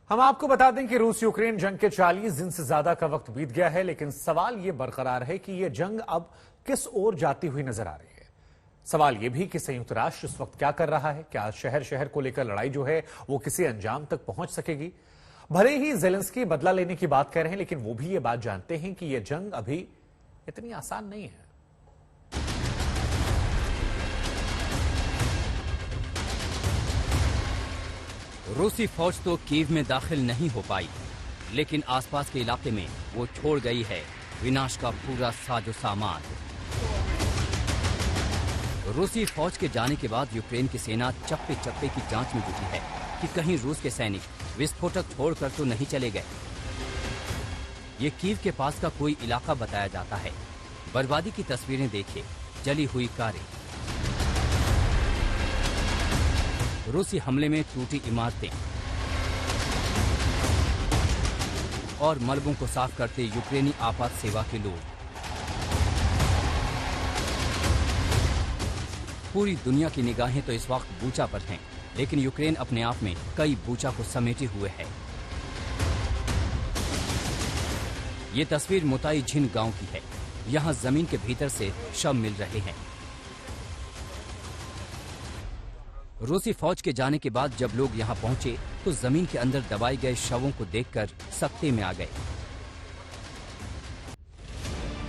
हम आपको बता दें कि रूस यूक्रेन जंग के 40 दिन से ज्यादा का वक्त बीत गया है, लेकिन सवाल यह बरकरार है कि यह जंग अब किस ओर जाती हुई नजर आ रही है। सवाल यह भी कि संयुक्त राष्ट्र इस वक्त क्या कर रहा है। क्या शहर शहर को लेकर लड़ाई जो है वो किसी अंजाम तक पहुंच सकेगी। भले ही जेलेंस्की बदला लेने की बात कर रहे हैं, लेकिन वो भी ये बात जानते हैं कि यह जंग अभी इतनी आसान नहीं है। रूसी फौज तो कीव में दाखिल नहीं हो पाई, लेकिन आसपास के इलाके में वो छोड़ गई है विनाश का पूरा साजो सामान। रूसी फौज के जाने के बाद यूक्रेन की सेना चप्पे चप्पे की जांच में जुटी है कि कहीं रूस के सैनिक विस्फोटक छोड़कर तो नहीं चले गए। ये कीव के पास का कोई इलाका बताया जाता है। बर्बादी की तस्वीरें देखिए, जली हुई कारें, रूसी हमले में टूटी इमारतें और मलबों को साफ करते यूक्रेनी आपात सेवा के लोग। पूरी दुनिया की निगाहें तो इस वक्त बूचा पर हैं, लेकिन यूक्रेन अपने आप में कई बूचा को समेटे हुए है। ये तस्वीर मुताई झिन गांव की है। यहां जमीन के भीतर से शव मिल रहे हैं। रूसी फौज के जाने के बाद जब लोग यहां पहुंचे तो जमीन के अंदर दबाए गए शवों को देखकर सकते में आ गए।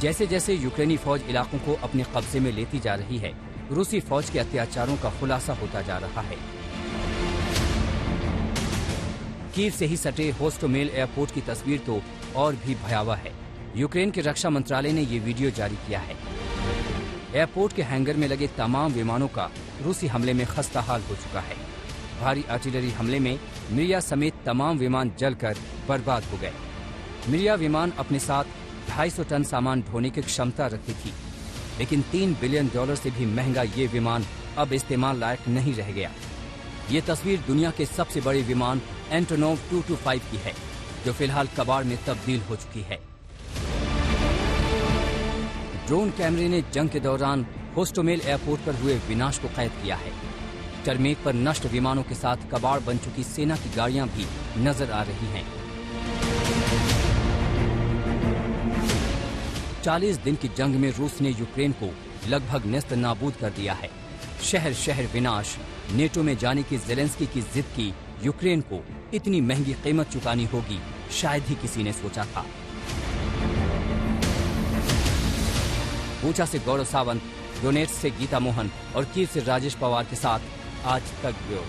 जैसे जैसे यूक्रेनी फौज इलाकों को अपने कब्जे में लेती जा रही है, रूसी फौज के अत्याचारों का खुलासा होता जा रहा है। कीव से ही सटे होस्टोमेल एयरपोर्ट की तस्वीर तो और भी भयावह है। यूक्रेन के रक्षा मंत्रालय ने ये वीडियो जारी किया है। एयरपोर्ट के हैंगर में लगे तमाम विमानों का रूसी हमले में खस्ता हाल हो चुका है। भारी आर्टिलरी हमले में मिरिया समेत तमाम विमान जलकर बर्बाद हो गए। मिरिया विमान अपने साथ 250 टन सामान ढोने की क्षमता रखती थी, लेकिन $3 बिलियन से भी महंगा ये विमान अब इस्तेमाल लायक नहीं रह गया। ये तस्वीर दुनिया के सबसे बड़े विमान एंटोनोव 225 की है, जो फिलहाल कबाड़ में तब्दील हो चुकी है। ड्रोन कैमरे ने जंग के दौरान होस्टोमेल एयरपोर्ट पर हुए विनाश को कैद किया है। टरमेक पर नष्ट विमानों के साथ कबाड़ बन चुकी सेना की गाड़ियां भी नजर आ रही हैं। 40 दिन की जंग में रूस ने यूक्रेन को लगभग नेस्त नाबूद कर दिया है। शहर शहर विनाश। नेटो में जाने की जेलेंस्की की जिद की यूक्रेन को इतनी महंगी कीमत चुकानी होगी, शायद ही किसी ने सोचा था। बूचा से गौरव सावंत, डोनेट्स से गीता मोहन और कीव से राजेश पवार के साथ आज तक ब्यूरो।